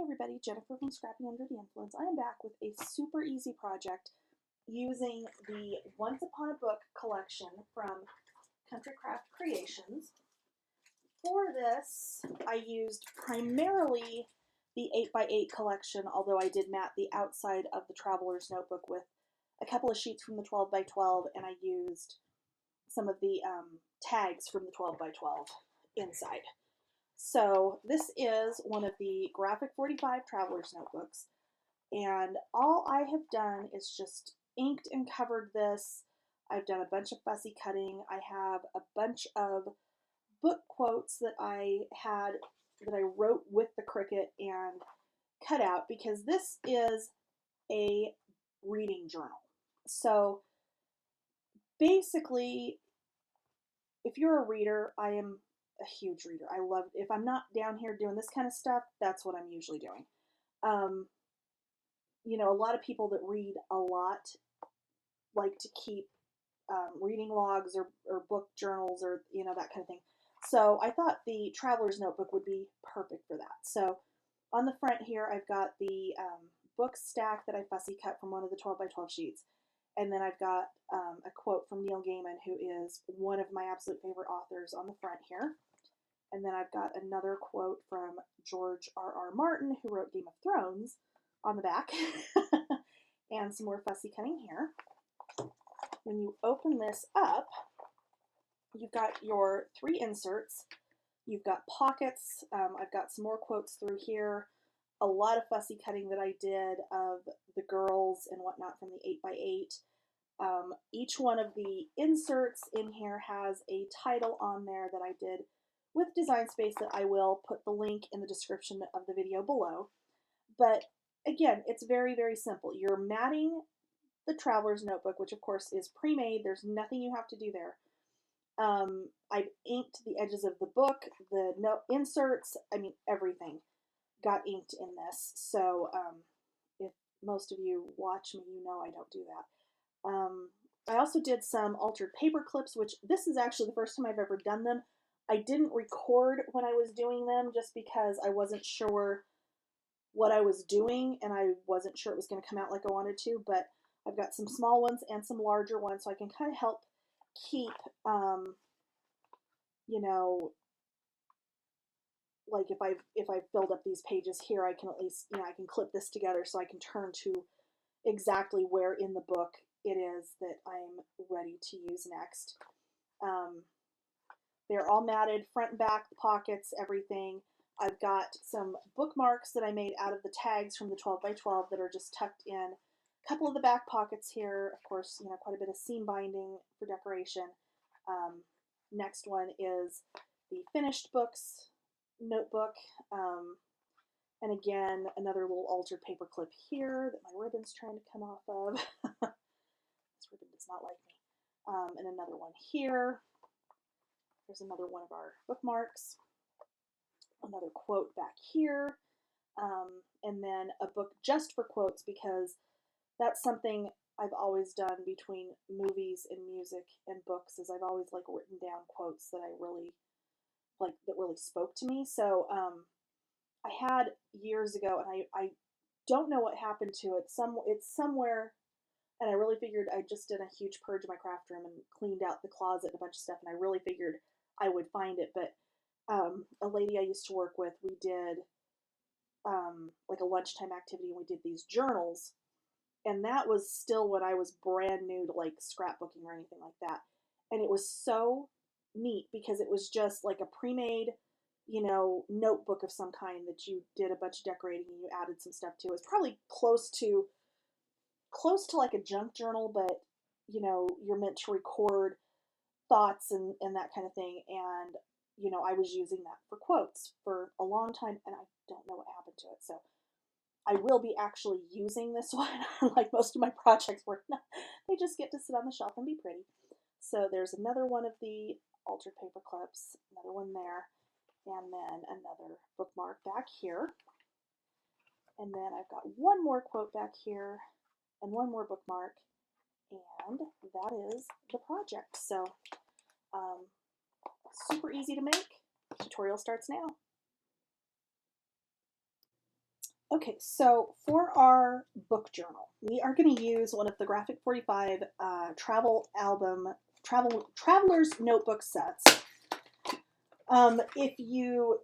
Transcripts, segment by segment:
everybody, Jennifer from Scrapping Under the Influence. I am back with a super easy project using the Once Upon a Book collection from Country Craft Creations. For this, I used primarily the 8x8 collection, although I did mat the outside of the Traveler's Notebook with a couple of sheets from the 12x12, and I used some of the tags from the 12x12 inside. So this is one of the Graphic 45 Traveler's Notebooks, and all I have done is just inked and covered this. I've done a bunch of fussy cutting. I have a bunch of book quotes that I wrote with the Cricut and cut out because this is a reading journal. So basically, if you're a reader, I am a huge reader. I love, if I'm not down here doing this kind of stuff, that's what I'm usually doing. You know, a lot of people that read a lot like to keep reading logs or book journals or, you know, that kind of thing. So I thought the Traveler's Notebook would be perfect for that. So on the front here, I've got the book stack that I fussy cut from one of the 12x12 sheets. And then I've got a quote from Neil Gaiman, who is one of my absolute favorite authors, on the front here. And then I've got another quote from George R.R. Martin, who wrote Game of Thrones, on the back. And some more fussy cutting here. When you open this up, you've got your 3 inserts. You've got pockets. I've got some more quotes through here. A lot of fussy cutting that I did of the girls and whatnot from the 8x8. Each one of the inserts in here has a title on there that I did with Design Space that I will put the link in the description of the video below. But again, it's very, very simple. You're matting the Traveler's Notebook, which of course is pre-made. There's nothing you have to do there. I've inked the edges of the book, the note inserts, I mean everything got inked in this. So if most of you watch me, you know I don't do that. I also did some altered paper clips, which this is actually the first time I've ever done them. I didn't record when I was doing them just because I wasn't sure what I was doing and I wasn't sure it was going to come out like I wanted to, but I've got some small ones and some larger ones so I can kind of help keep, you know, like if I've filled up these pages here, I can at least, you know, I can clip this together so I can turn to exactly where in the book it is that I'm ready to use next. They're all matted, front and back, the pockets, everything. I've got some bookmarks that I made out of the tags from the 12x12 that are just tucked in. A couple of the back pockets here, of course, you know, quite a bit of seam binding for decoration. Next one is the finished books notebook. And again, another little altered paper clip here that my ribbon's trying to come off of. This ribbon does not like me. And another one here. There's another one of our bookmarks. Another quote back here. And then a book just for quotes, because that's something I've always done between movies and music and books, is I've always like written down quotes that I really like, that really spoke to me. So I had years ago, and I don't know what happened to it. It's somewhere, and I really figured, I just did a huge purge of my craft room and cleaned out the closet and a bunch of stuff, and I really figured I would find it. But a lady I used to work with, we did like a lunchtime activity, and we did these journals, and that was still when I was brand new to like scrapbooking or anything like that. And it was so neat because it was just like a pre-made, you know, notebook of some kind that you did a bunch of decorating and you added some stuff to. It was probably close to like a junk journal, but you know, you're meant to record thoughts and that kind of thing. And you know, I was using that for quotes for a long time, and I don't know what happened to it. So I will be actually using this one, like most of my projects were. They just get to sit on the shelf and be pretty. So there's another one of the altered paper clips, another one there, and then another bookmark back here. And then I've got one more quote back here, and one more bookmark, and that is the project. So super easy to make. Tutorial starts now. Okay, so for our book journal, we are going to use one of the Graphic 45 Traveler's Notebook sets. If you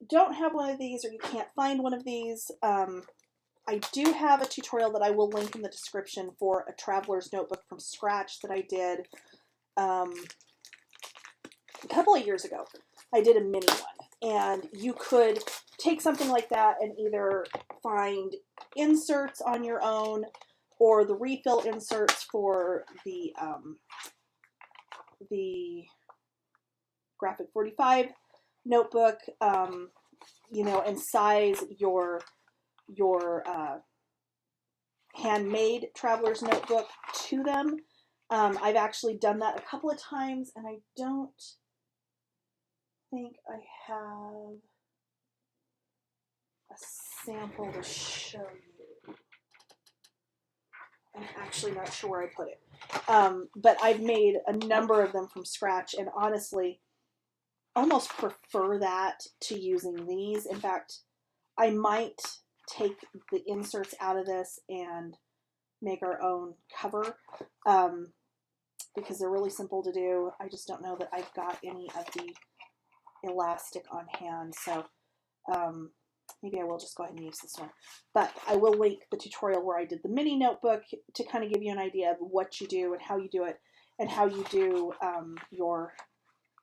don't have one of these or you can't find one of these, I do have a tutorial that I will link in the description for a Traveler's Notebook from scratch that I did a couple of years ago. I did a mini one, and you could take something like that and either find inserts on your own or the refill inserts for the Graphic 45 notebook, and size your handmade traveler's notebook to them. I've actually done that a couple of times, and I don't think I have a sample to show you. I'm actually not sure where I put it. But I've made a number of them from scratch, and honestly, almost prefer that to using these. In fact, I might take the inserts out of this and make our own cover, because they're really simple to do. I just don't know that I've got any of the elastic on hand, so maybe I will just go ahead and use this one. But I will link the tutorial where I did the mini notebook to kind of give you an idea of what you do and how you do it, and how you do your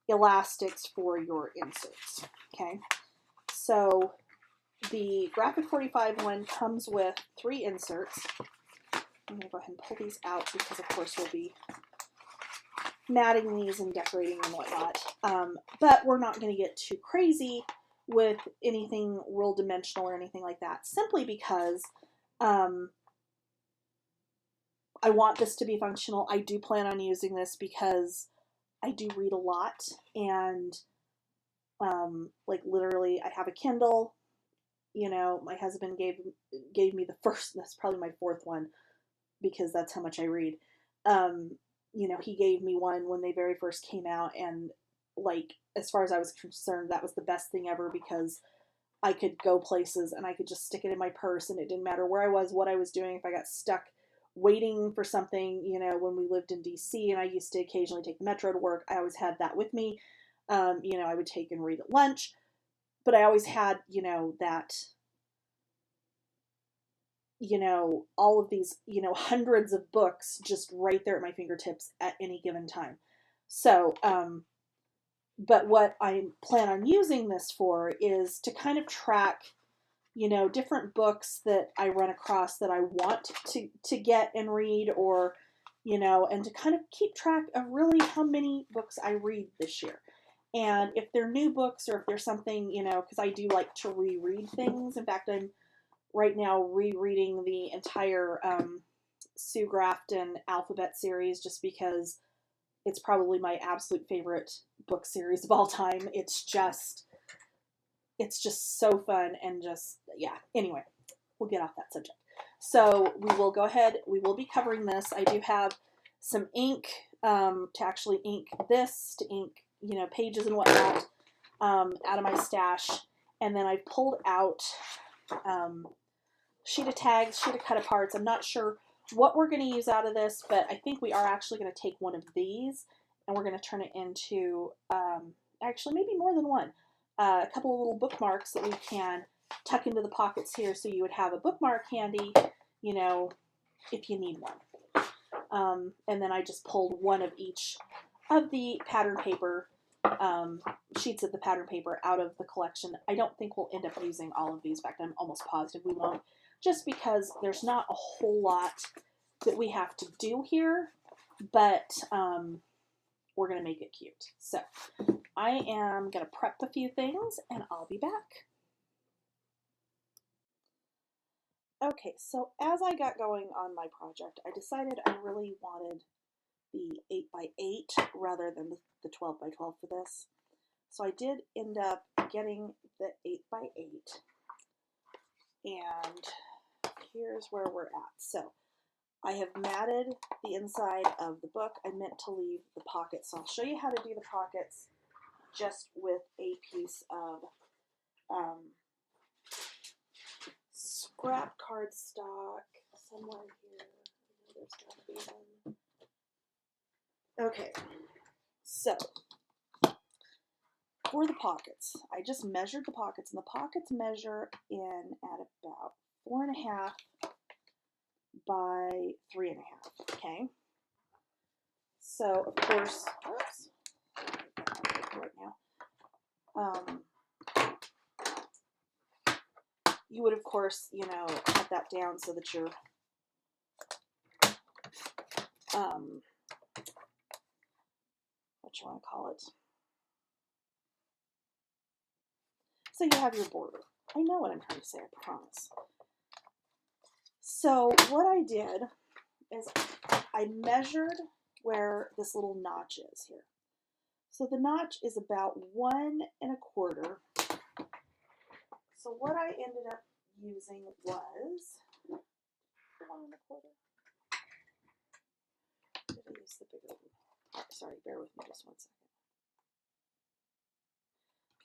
elastics for your inserts. Okay, so the Graphic 45 one comes with 3 inserts. I'm going to go ahead and pull these out because, of course, we'll be matting these and decorating and whatnot. But we're not going to get too crazy with anything real dimensional or anything like that, simply because I want this to be functional. I do plan on using this because I do read a lot, and like literally I have a Kindle. My husband gave me the first, that's probably my 4th one, because that's how much I read. He gave me one when they very first came out, and like, as far as I was concerned, that was the best thing ever, because I could go places and I could just stick it in my purse, and it didn't matter where I was, what I was doing. If I got stuck waiting for something, when we lived in DC and I used to occasionally take the metro to work, I always had that with me. I would take and read at lunch, but I always had, that, all of these, hundreds of books just right there at my fingertips at any given time. So, but what I plan on using this for is to kind of track, different books that I run across that I want to get and read, or, and to kind of keep track of really how many books I read this year. And if they're new books, or if there's something, because I do like to reread things. In fact, I'm right now rereading the entire Sue Grafton alphabet series, just because it's probably my absolute favorite book series of all time. It's just so fun, and just, yeah. Anyway, we'll get off that subject. So we will go ahead. We will be covering this. I do have some ink to actually ink this, to ink, pages and whatnot, out of my stash. And then I've pulled out sheet of tags, sheet of cut aparts. I'm not sure what we're going to use out of this, but I think we are actually going to take one of these and we're going to turn it into, actually maybe more than one, a couple of little bookmarks that we can tuck into the pockets here, so you would have a bookmark handy, if you need one. And then I just pulled one of each of the pattern paper, sheets of the pattern paper out of the collection. I don't think we'll end up using all of these. In fact, I'm almost positive we won't, just because there's not a whole lot that we have to do here, but we're going to make it cute. So I am going to prep a few things, and I'll be back. Okay, so as I got going on my project, I decided I really wanted the 8x8 rather than the 12x12 for this. So I did end up getting the 8x8, and here's where we're at. So I have matted the inside of the book. I meant to leave the pockets, so I'll show you how to do the pockets just with a piece of scrap cardstock somewhere here. There's got to be one. Okay, so for the pockets, I just measured the pockets, and the pockets measure in at about 4.5 by 3.5. Okay, so of course, oops, right now. You would, of course, cut that down so that you're, what you want to call it. So you have your border. I know what I'm trying to say, I promise. So what I did is I measured where this little notch is here. So the notch is about 1.25. So what I ended up using was 1.25. Did I use the bigger one? Sorry, bear with me just 1 second.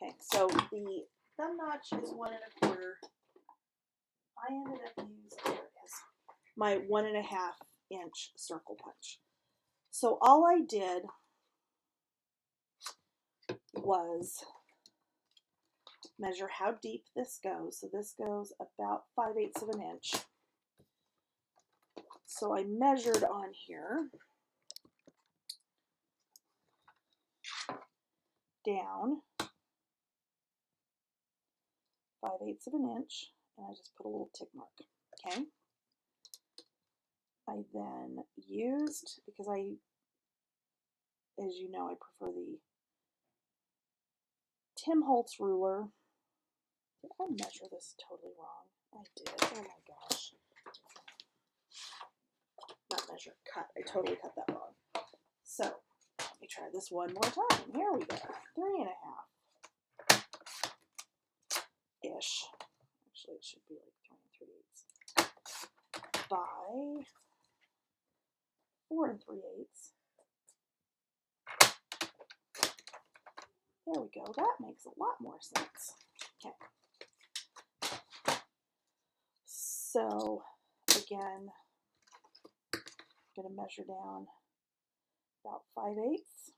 Okay, so the thumb notch is 1.25. I ended up using, there it is, my 1.5 inch circle punch. So all I did was measure how deep this goes. So this goes about 5/8 of an inch. So I measured on here down 5/8 of an inch, and I just put a little tick mark. Okay. I then used, because as you know, I prefer the Tim Holtz ruler. Did I measure this totally wrong? I did. Oh my gosh. Not measure, cut. I totally cut that wrong. So let me try this one more time. Here we go. 3.5 ish. Actually, it should be like 3 3/8 by 4 3/8. There we go. That makes a lot more sense. Okay. So again, I'm going to measure down about 5/8,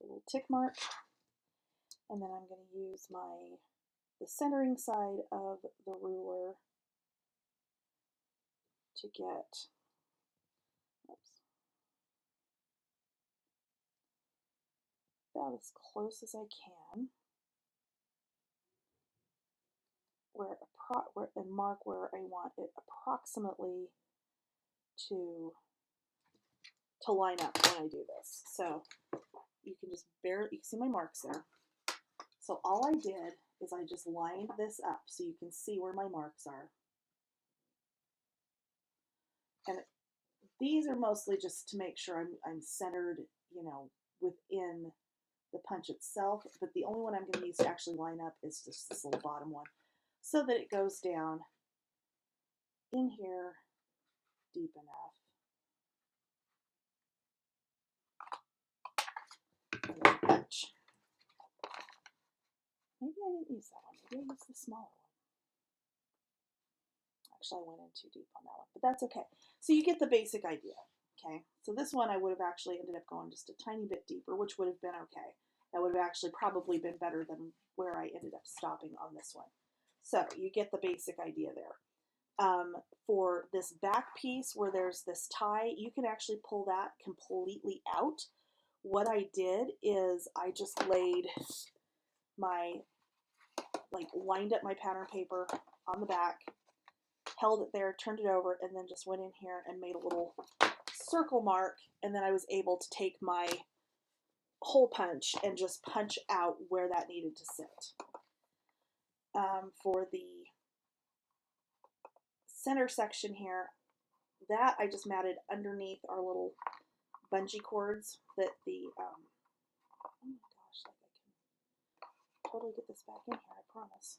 a little tick mark, and then I'm going to use the centering side of the ruler to get, about as close as I can, and mark where I want it approximately to line up when I do this. So you can just you can see my marks there. So all I did is I just lined this up so you can see where my marks are. And these are mostly just to make sure I'm centered, within the punch itself. But the only one I'm going to use to actually line up is just this little bottom one, so that it goes down in here deep enough. And then punch. Maybe I didn't use that one. Maybe I used the smaller one. Actually, I went in too deep on that one, but that's okay. So you get the basic idea. Okay, so this one I would have actually ended up going just a tiny bit deeper, which would have been okay. That would have actually probably been better than where I ended up stopping on this one. So you get the basic idea there. For this back piece where there's this tie, you can actually pull that completely out. What I did is I just laid lined up my pattern paper on the back, held it there, turned it over, and then just went in here and made a little circle mark, and then I was able to take my hole punch and just punch out where that needed to sit. For the center section here, that I just matted underneath our little bungee cords that oh my gosh, I can totally get this back in here, I promise.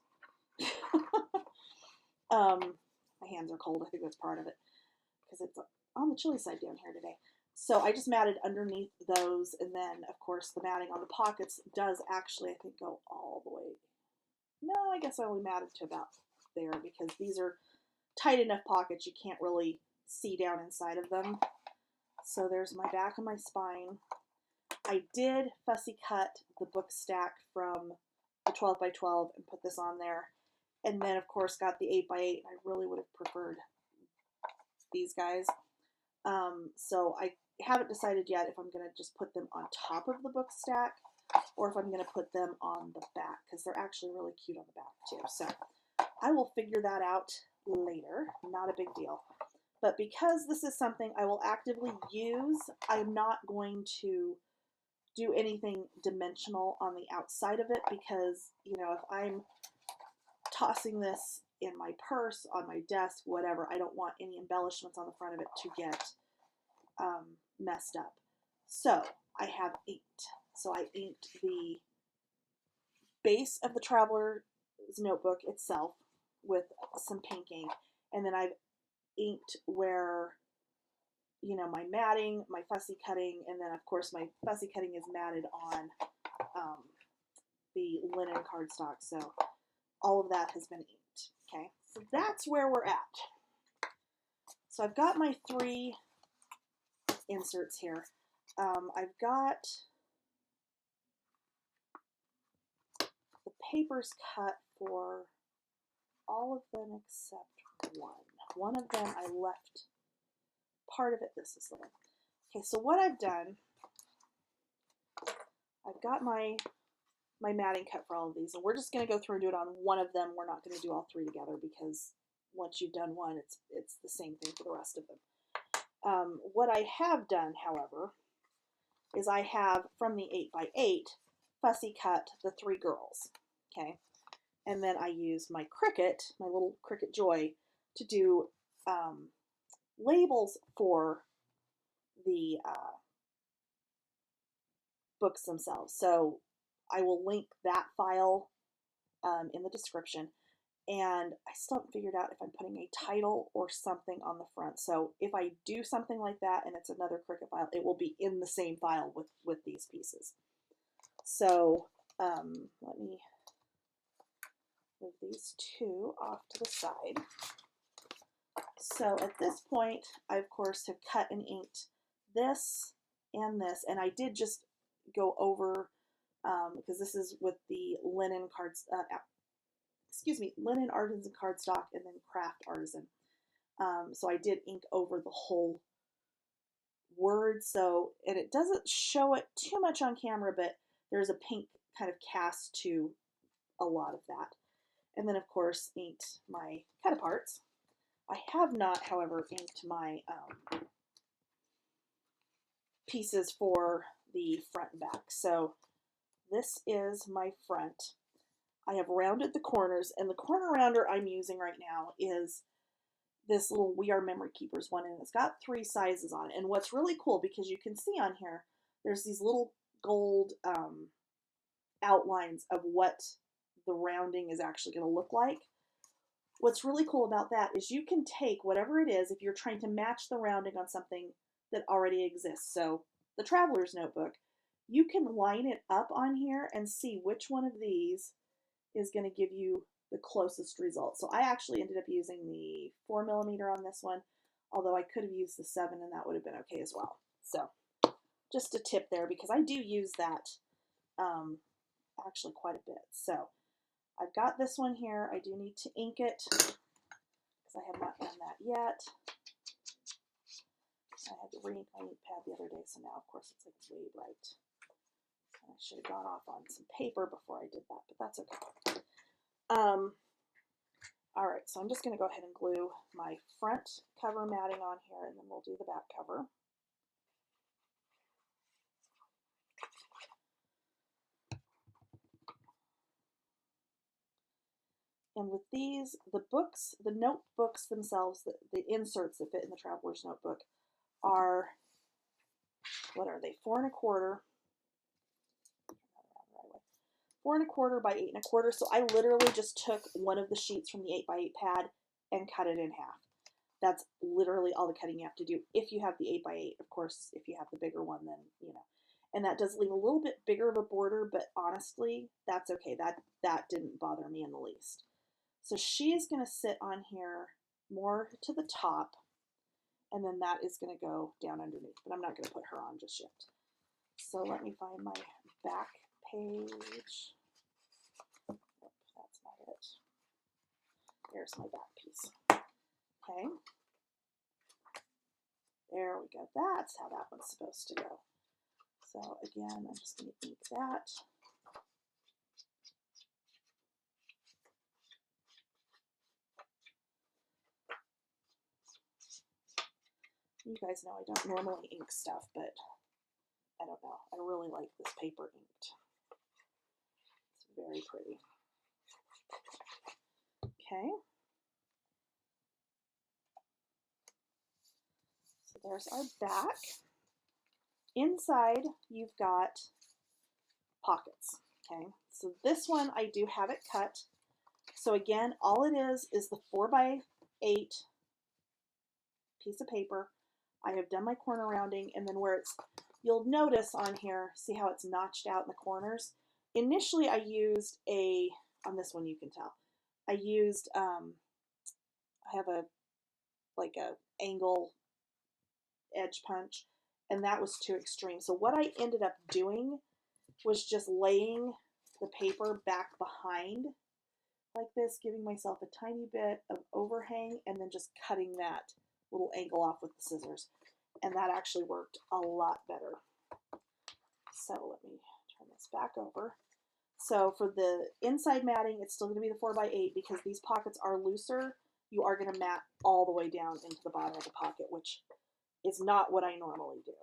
My hands are cold, I think that's part of it, because it's on the chilly side down here today. So I just matted underneath those, and then of course the matting on the pockets does actually, I think, go all the way. No, I guess I only matted to about there because these are tight enough pockets you can't really see down inside of them. So there's my back and my spine. I did fussy cut the book stack from the 12 by 12 and put this on there. And then of course got the 8 by 8. I really would have preferred these guys. So I haven't decided yet if I'm going to just put them on top of the book stack or if I'm going to put them on the back because they're actually really cute on the back too. So I will figure that out later. Not a big deal. But because this is something I will actively use, I'm not going to do anything dimensional on the outside of it because, you know, if I'm tossing this in my purse, on my desk, whatever, I don't want any embellishments on the front of it to get messed up. So I have inked. So I inked the base of the Traveler's Notebook itself with some pink ink, and then I've inked where, you know, my matting, my fussy cutting, and then of course my fussy cutting is matted on the linen cardstock. So all of that has been inked. Okay, so that's where we're at. So I've got my 3 inserts here. I've got the papers cut for all of them except one. One of them I left part of it. This is the one. Okay, so what I've done, I've got my matting cut for all of these, and we're just going to go through and do it on one of them. We're not going to do all 3 together because once you've done one, it's the same thing for the rest of them. What I have done, however, is I have from the 8 by 8 fussy cut the 3 girls. Okay, and then I used my Cricut, my little Cricut Joy, to do labels for the books themselves. So I will link that file in the description. And I still haven't figured out if I'm putting a title or something on the front. So if I do something like that and it's another Cricut file, it will be in the same file with these pieces. So let me move these 2 off to the side. So at this point, I of course have cut and inked this and this, and I did just go over because this is with the linen cards. Linen artisan cardstock and then craft artisan. So I did ink over the whole word. So, and it doesn't show it too much on camera, but there's a pink kind of cast to a lot of that. And then of course inked my cut aparts. I have not, however, inked my pieces for the front and back. So this is my front. I have rounded the corners, and the corner rounder I'm using right now is this little We Are Memory Keepers one, and it's got 3 sizes on it. And what's really cool, because you can see on here, there's these little gold outlines of what the rounding is actually going to look like. What's really cool about that is you can take whatever it is, if you're trying to match the rounding on something that already exists. So the Traveler's Notebook, you can line it up on here and see which one of these is going to give you the closest result. So I actually ended up using the 4mm on this one, although I could have used the 7 and that would have been okay as well. So just a tip there, because I do use that actually quite a bit. So I've got this one here. I do need to ink it because I have not done that yet. I had to re-ink my ink pad the other day, so now of course it's like way bright. I should have gone off on some paper before I did that, but that's okay. All right, so I'm just going to go ahead and glue my front cover matting on here, and then we'll do the back cover. And with these, the books, the notebooks themselves, the inserts that fit in the Traveler's Notebook are, what are they, 4 1/4. 4 1/4 by 8 1/4. So I literally just took one of the sheets from the 8 by 8 pad and cut it in half. That's literally all the cutting you have to do if you have the 8 by 8. Of course, if you have the bigger one, then, you know. And that does leave a little bit bigger of a border, but honestly, that's okay. That didn't bother me in the least. So she's going to sit on here more to the top, and then that is going to go down underneath, but I'm not going to put her on just yet. So let me find my back page. Nope, that's not it. There's my back piece. Okay. There we go. That's how that one's supposed to go. So again, I'm just going to ink that. You guys know I don't normally ink stuff, but I don't know. I really like this paper inked. It's very pretty. Okay. So there's our back. Inside, you've got pockets. Okay. So this one, I do have it cut. So again, all it is the 4x8 piece of paper. I have done my corner rounding, and then where it's, you'll notice on here, see how it's notched out in the corners? Initially I used on this one you can tell, I used, I have like a angle edge punch, and that was too extreme. So what I ended up doing was just laying the paper back behind like this, giving myself a tiny bit of overhang, and then just cutting that little angle off with the scissors, and that actually worked a lot better. So let me turn this back over. So for the inside matting, it's still going to be the 4x8 because these pockets are looser. You are going to mat all the way down into the bottom of the pocket, which is not what I normally do.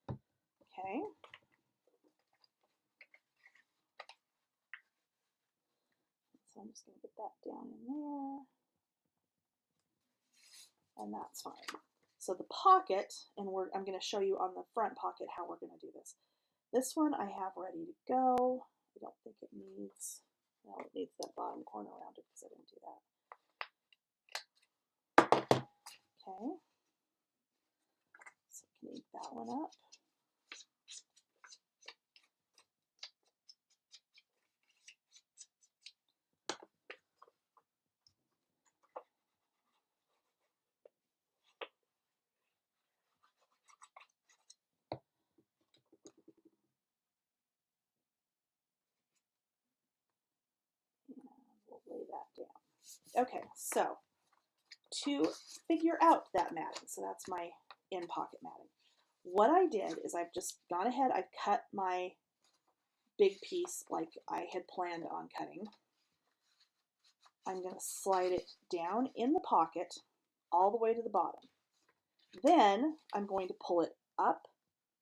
Okay. So I'm just going to get that down in there. And that's fine. So the pocket, and I'm going to show you on the front pocket how we're going to do this. This one I have ready to go. I don't think it needs, well, it needs that bottom corner rounded because I didn't do that. Okay. So I can ink that one up. We'll lay that down. Okay, so to figure out that matting, so that's my in-pocket matting. What I did is I've just gone ahead, I've cut my big piece like I had planned on cutting. I'm going to slide it down in the pocket all the way to the bottom. Then I'm going to pull it up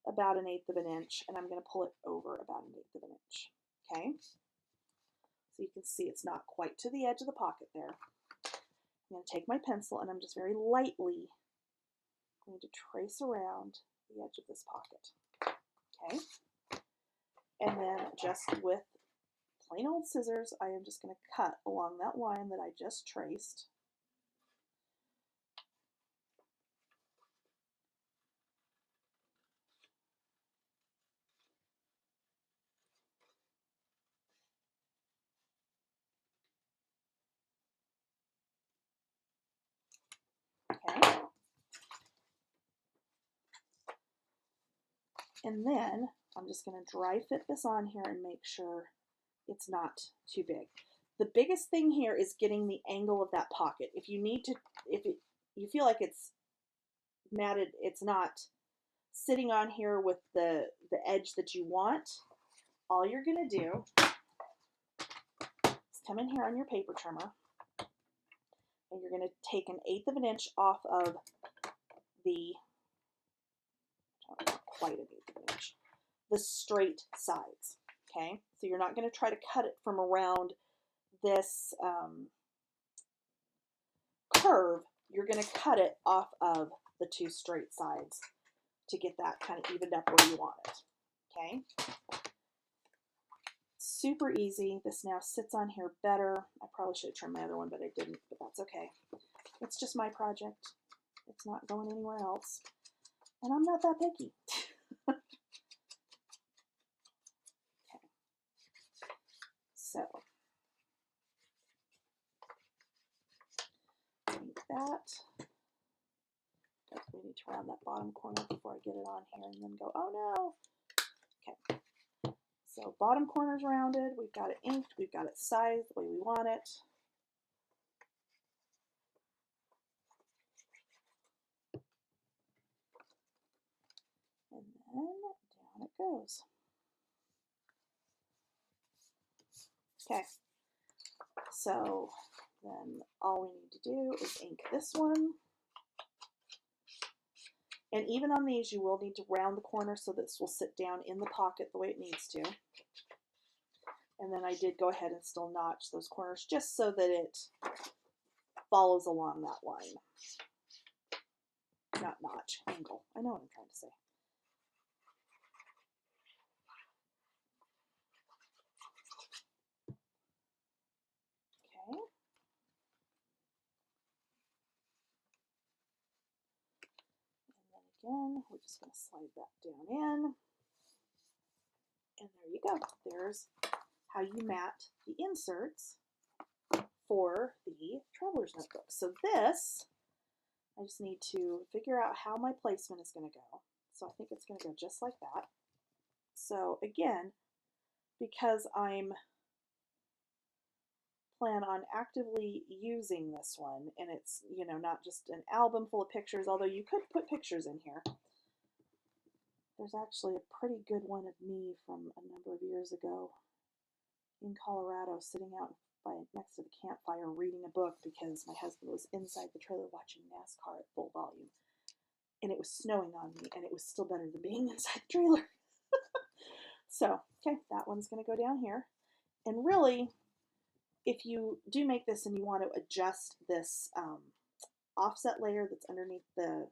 about 1/8 of an inch, and I'm going to pull it over about 1/8 of an inch. Okay? So you can see it's not quite to the edge of the pocket there. I'm going to take my pencil and I'm just very lightly going to trace around the edge of this pocket. Okay? And then just with plain old scissors, I am just going to cut along that line that I just traced. Okay. And then I'm just going to dry fit this on here and make sure it's not too big. The biggest thing here is getting the angle of that pocket. If you need to, you feel like it's matted, it's not sitting on here with the edge that you want, all you're going to do is come in here on your paper trimmer, and you're going to take 1/8 of an inch off of the, not quite 1/8 of an inch, the straight sides. Okay, so you're not going to try to cut it from around this curve. You're going to cut it off of the 2 straight sides to get that kind of evened up where you want it. Okay, super easy. This now sits on here better. I probably should have trimmed my other one, but I didn't, but that's okay. It's just my project. It's not going anywhere else, and I'm not that picky. Okay. that. We need to round that bottom corner before I get it on here and then go, oh no. Okay. So bottom corner's rounded. We've got it inked. We've got it sized the way we want it. And then down it goes. Okay. So then all we need to do is ink this one. And even on these, you will need to round the corner so this will sit down in the pocket the way it needs to. And then I did go ahead and still notch those corners just so that it follows along that line. Not notch, angle. I know what I'm trying to say. Okay. Again, we're just going to slide that down in. And there you go. There's how you mat the inserts for the Traveler's Notebook. So this, I just need to figure out how my placement is going to go. So I think it's going to go just like that. So again, because I'm plan on actively using this one, and it's, you know, not just an album full of pictures, although you could put pictures in here. There's actually a pretty good one of me from a number of years ago in Colorado, sitting out next to the campfire reading a book because my husband was inside the trailer watching NASCAR at full volume. And it was snowing on me, and it was still better than being inside the trailer. So, okay, that one's going to go down here. And really, if you do make this and you want to adjust this offset layer that's underneath the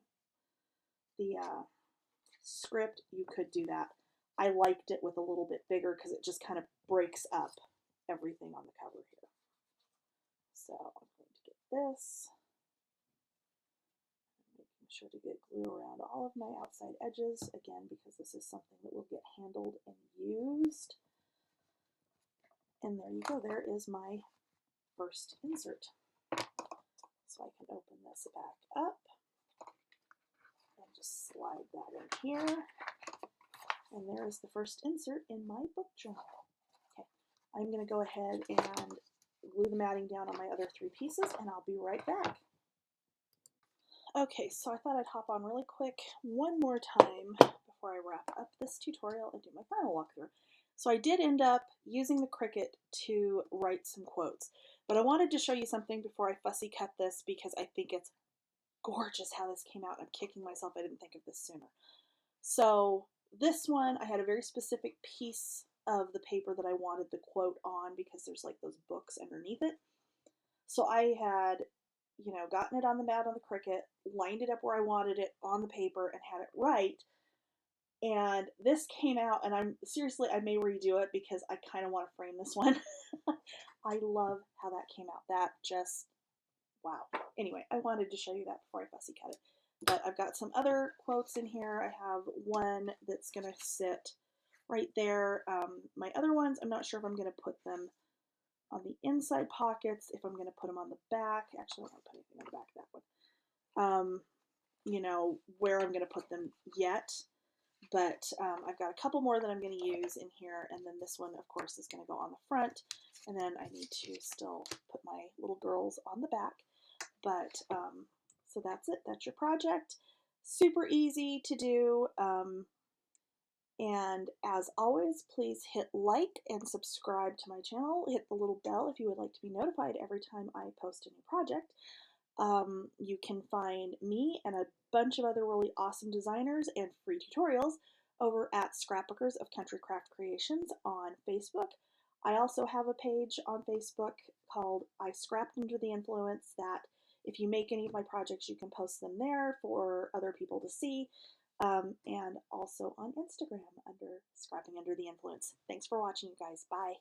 script, you could do that. I liked it with a little bit bigger because it just kind of breaks up everything on the cover here. So I'm going to get this. Making sure to get glue around all of my outside edges, again, because this is something that will get handled and used. And there you go. There is my first insert. So I can open this back up and just slide that in here. And there is the first insert in my book journal. Okay, I'm going to go ahead and glue the matting down on my other 3 pieces, and I'll be right back. Okay, so I thought I'd hop on really quick one more time before I wrap up this tutorial and do my final walkthrough. So I did end up using the Cricut to write some quotes, but I wanted to show you something before I fussy cut this because I think it's gorgeous how this came out. I'm kicking myself I didn't think of this sooner. So this one, I had a very specific piece of the paper that I wanted the quote on because there's like those books underneath it. So I had, you know, gotten it on the mat on the Cricut, lined it up where I wanted it on the paper, and had it right. And this came out, and I'm seriously, I may redo it because I kind of want to frame this one. I love how that came out. That just, wow. Anyway, I wanted to show you that before I fussy cut it. But I've got some other quotes in here. I have one that's going to sit right there. My other ones, I'm not sure if I'm going to put them on the inside pockets, if I'm going to put them on the back. Actually, I don't want to put anything on the back of that one. You know, where I'm going to put them yet. But I've got a couple more that I'm going to use in here, and then this one, of course, is going to go on the front, and then I need to still put my little girls on the back. But, so that's it. That's your project. Super easy to do. And as always, please hit like and subscribe to my channel. Hit the little bell if you would like to be notified every time I post a new project. You can find me and a bunch of other really awesome designers and free tutorials over at Scrapbookers of Country Craft Creations on Facebook. I also have a page on Facebook called I Scrapped Under the Influence that if you make any of my projects, you can post them there for other people to see. And also on Instagram under Scrapping Under the Influence. Thanks for watching, you guys. Bye.